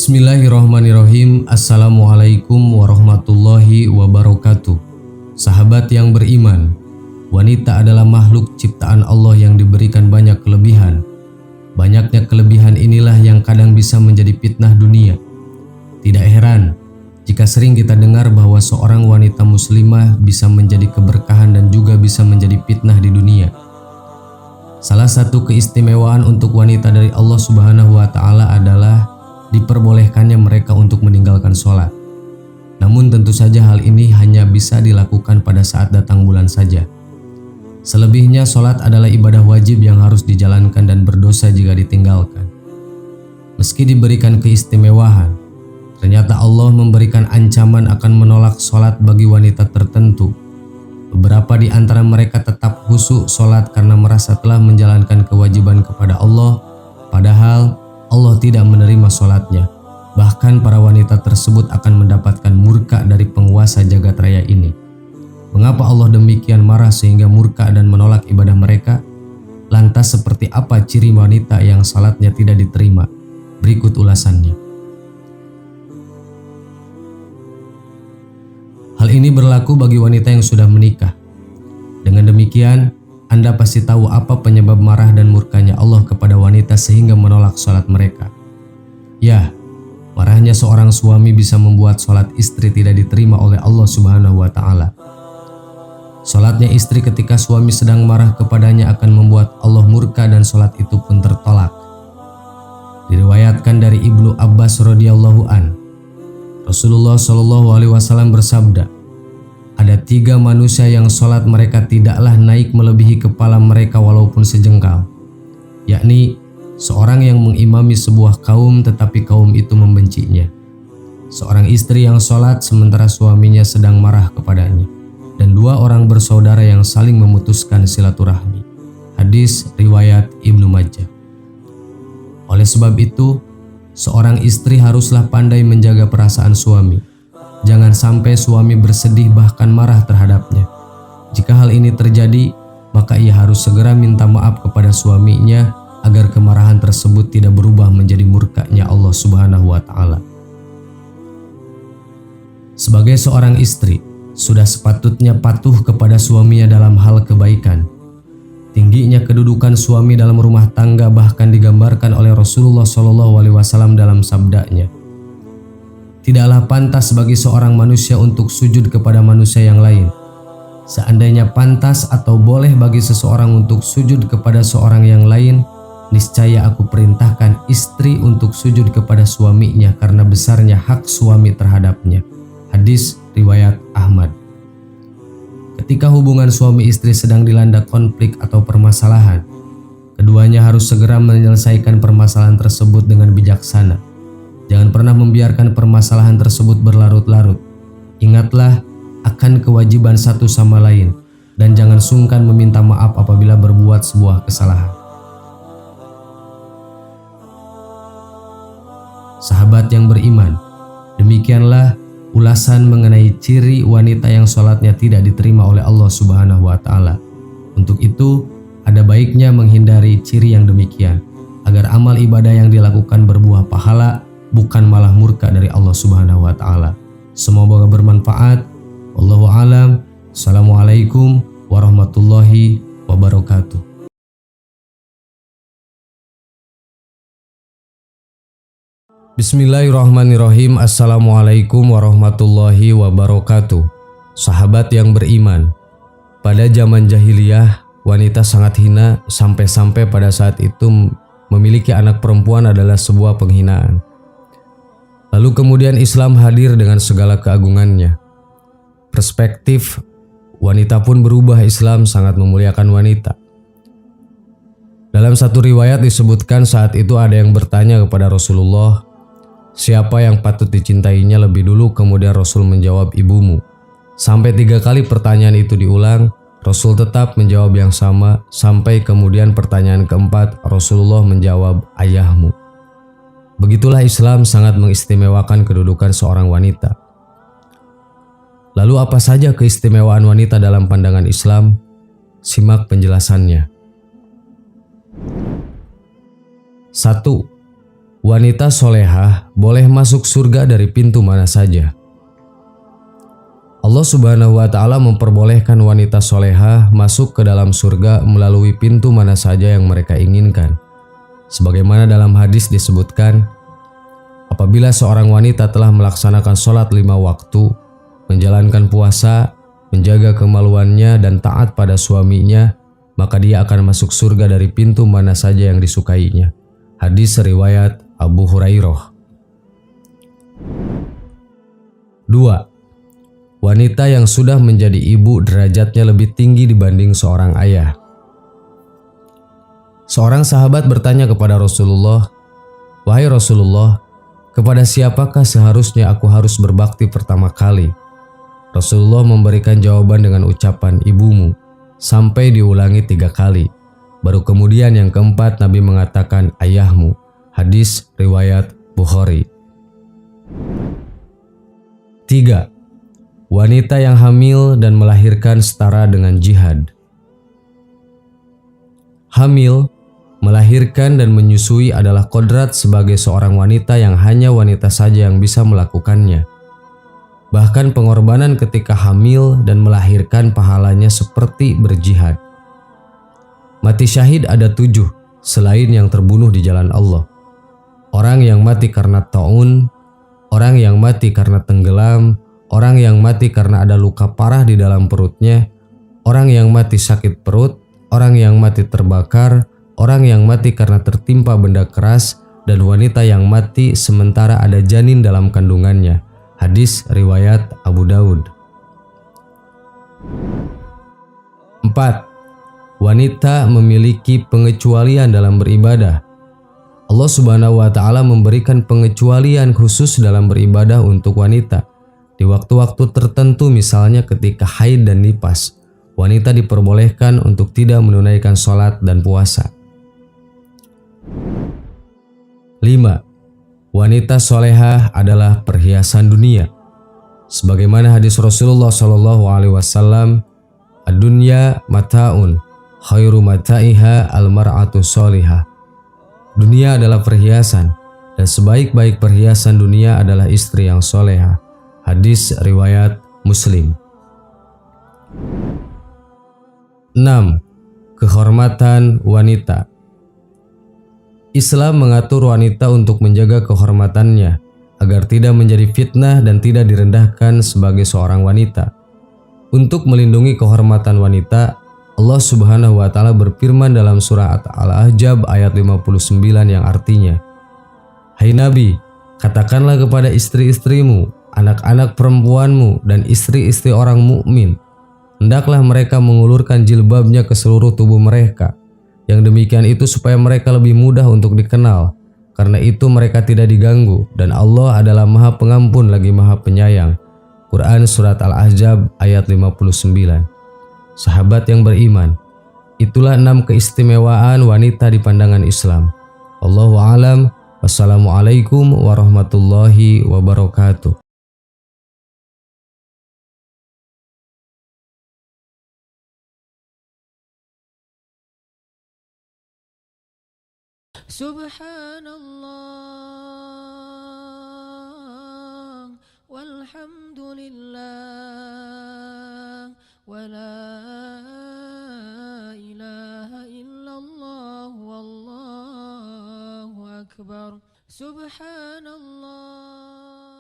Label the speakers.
Speaker 1: Bismillahirrahmanirrahim. Assalamualaikum warahmatullahi wabarakatuh. Sahabat yang beriman, wanita adalah makhluk ciptaan Allah yang diberikan banyak kelebihan. Banyaknya kelebihan inilah yang kadang bisa menjadi fitnah dunia. Tidak heran jika sering kita dengar bahwa seorang wanita muslimah bisa menjadi keberkahan dan juga bisa menjadi fitnah di dunia. Salah satu keistimewaan untuk wanita dari Allah Subhanahu wa Ta'ala adalah diperbolehkannya mereka untuk meninggalkan sholat. Namun tentu saja hal ini hanya bisa dilakukan pada saat datang bulan saja. Selebihnya sholat adalah ibadah wajib yang harus dijalankan dan berdosa jika ditinggalkan. Meski diberikan keistimewaan, ternyata Allah memberikan ancaman akan menolak sholat bagi wanita tertentu. Beberapa di antara mereka tetap khusyuk sholat karena merasa telah menjalankan kewajiban kepada Allah, padahal Allah tidak menerima sholatnya. Bahkan para wanita tersebut akan mendapatkan murka dari penguasa jagat raya ini. Mengapa Allah demikian marah sehingga murka dan menolak ibadah mereka? Lantas seperti apa ciri wanita yang salatnya tidak diterima? Berikut ulasannya. Hal ini berlaku bagi wanita yang sudah menikah. Dengan demikian, Anda pasti tahu apa penyebab marah dan murkanya Allah kepada wanita sehingga menolak sholat mereka. Ya, marahnya seorang suami bisa membuat sholat istri tidak diterima oleh Allah Subhanahu wa Ta'ala. Sholatnya istri ketika suami sedang marah kepadanya akan membuat Allah murka dan sholat itu pun tertolak. Diriwayatkan dari Ibnu Abbas radhiyallahu an, Rasulullah Shallallahu alaihi wasallam bersabda, ada 3 manusia yang sholat mereka tidaklah naik melebihi kepala mereka walaupun sejengkal, yakni seorang yang mengimami sebuah kaum tetapi kaum itu membencinya, seorang istri yang sholat sementara suaminya sedang marah kepadanya, dan 2 orang bersaudara yang saling memutuskan silaturahmi. Hadis riwayat Ibnu Majah. Oleh sebab itu, seorang istri haruslah pandai menjaga perasaan suami. Jangan sampai suami bersedih bahkan marah terhadapnya. Jika hal ini terjadi, maka ia harus segera minta maaf kepada suaminya agar kemarahan tersebut tidak berubah menjadi murkanya Allah Subhanahu wa Ta'ala. Sebagai seorang istri, sudah sepatutnya patuh kepada suaminya dalam hal kebaikan. Tingginya kedudukan suami dalam rumah tangga bahkan digambarkan oleh Rasulullah SAW dalam sabdanya, tidaklah pantas bagi seorang manusia untuk sujud kepada manusia yang lain. Seandainya pantas atau boleh bagi seseorang untuk sujud kepada seorang yang lain, niscaya aku perintahkan istri untuk sujud kepada suaminya karena besarnya hak suami terhadapnya. Hadis riwayat Ahmad. Ketika hubungan suami istri sedang dilanda konflik atau permasalahan, keduanya harus segera menyelesaikan permasalahan tersebut dengan bijaksana. Jangan pernah membiarkan permasalahan tersebut berlarut-larut. Ingatlah akan kewajiban satu sama lain dan jangan sungkan meminta maaf apabila berbuat sebuah kesalahan. Sahabat yang beriman, demikianlah ulasan mengenai ciri wanita yang sholatnya tidak diterima oleh Allah Subhanahu wa Ta'ala. Untuk itu, ada baiknya menghindari ciri yang demikian agar amal ibadah yang dilakukan berbuah pahala, bukan malah murka dari Allah Subhanahu wa Ta'ala. Semoga bermanfaat. Wallahu a'lam. Assalamualaikum warahmatullahi wabarakatuh. Bismillahirrahmanirrahim. Assalamualaikum warahmatullahi wabarakatuh. Sahabat yang beriman, pada zaman jahiliyah wanita sangat hina sampai-sampai pada saat itu memiliki anak perempuan adalah sebuah penghinaan. Lalu kemudian Islam hadir dengan segala keagungannya. Perspektif wanita pun berubah. Islam sangat memuliakan wanita. Dalam satu riwayat disebutkan saat itu ada yang bertanya kepada Rasulullah, siapa yang patut dicintainya lebih dulu? Kemudian Rasul menjawab, ibumu. Sampai 3 kali pertanyaan itu diulang, Rasul tetap menjawab yang sama, sampai kemudian pertanyaan keempat Rasulullah menjawab, ayahmu. Begitulah Islam sangat mengistimewakan kedudukan seorang wanita. Lalu apa saja keistimewaan wanita dalam pandangan Islam? Simak penjelasannya. 1. Wanita solehah boleh masuk surga dari pintu mana saja. Allah Subhanahu wa Ta'ala memperbolehkan wanita solehah masuk ke dalam surga melalui pintu mana saja yang mereka inginkan. Sebagaimana dalam hadis disebutkan, apabila seorang wanita telah melaksanakan sholat 5 waktu, menjalankan puasa, menjaga kemaluannya dan taat pada suaminya, maka dia akan masuk surga dari pintu mana saja yang disukainya. Hadis riwayat Abu Hurairah. 2. Wanita yang sudah menjadi ibu derajatnya lebih tinggi dibanding seorang ayah. Seorang sahabat bertanya kepada Rasulullah, "Wahai Rasulullah, kepada siapakah seharusnya aku harus berbakti pertama kali?" Rasulullah memberikan jawaban dengan ucapan ibumu, sampai diulangi 3 kali. Baru kemudian yang keempat Nabi mengatakan ayahmu. Hadis riwayat Bukhari. 3. Wanita yang hamil dan melahirkan setara dengan jihad. Hamil, melahirkan dan menyusui adalah kodrat sebagai seorang wanita yang hanya wanita saja yang bisa melakukannya. Bahkan pengorbanan ketika hamil dan melahirkan pahalanya seperti berjihad. Mati syahid ada 7 selain yang terbunuh di jalan Allah. Orang yang mati karena taun, orang yang mati karena tenggelam, orang yang mati karena ada luka parah di dalam perutnya, orang yang mati sakit perut, orang yang mati terbakar, orang yang mati karena tertimpa benda keras, dan wanita yang mati sementara ada janin dalam kandungannya. Hadis riwayat Abu Daud. 4. Wanita memiliki pengecualian dalam beribadah. Allah Subhanahu wa Ta'ala memberikan pengecualian khusus dalam beribadah untuk wanita. Di waktu-waktu tertentu, misalnya ketika haid dan nifas, wanita diperbolehkan untuk tidak menunaikan sholat dan puasa. 5. Wanita solehah adalah perhiasan dunia. Sebagaimana hadis Rasulullah SAW, "Ad-dunya mata'un, khairu mata'iha al-mar'atu solihah." Dunia adalah perhiasan, dan sebaik-baik perhiasan dunia adalah istri yang solehah. Hadis riwayat Muslim. 6. Kehormatan wanita. Islam mengatur wanita untuk menjaga kehormatannya agar tidak menjadi fitnah dan tidak direndahkan sebagai seorang wanita. Untuk melindungi kehormatan wanita, Allah Subhanahu wa Ta'ala berfirman dalam surah Al-Ahzab ayat 59 yang artinya, "Hai Nabi, katakanlah kepada istri-istrimu, anak-anak perempuanmu, dan istri-istri orang mukmin, hendaklah mereka mengulurkan jilbabnya ke seluruh tubuh mereka. Yang demikian itu supaya mereka lebih mudah untuk dikenal, karena itu mereka tidak diganggu, dan Allah adalah Maha Pengampun lagi Maha Penyayang." Quran Surat Al-Ahzab ayat 59. Sahabat yang beriman, itulah 6 keistimewaan wanita di pandangan Islam. Allahu a'lam. Wassalamualaikum warahmatullahi wabarakatuh.
Speaker 2: Subhanallah walhamdulillah wa la ilaha illallah wallahu akbar. Subhanallah.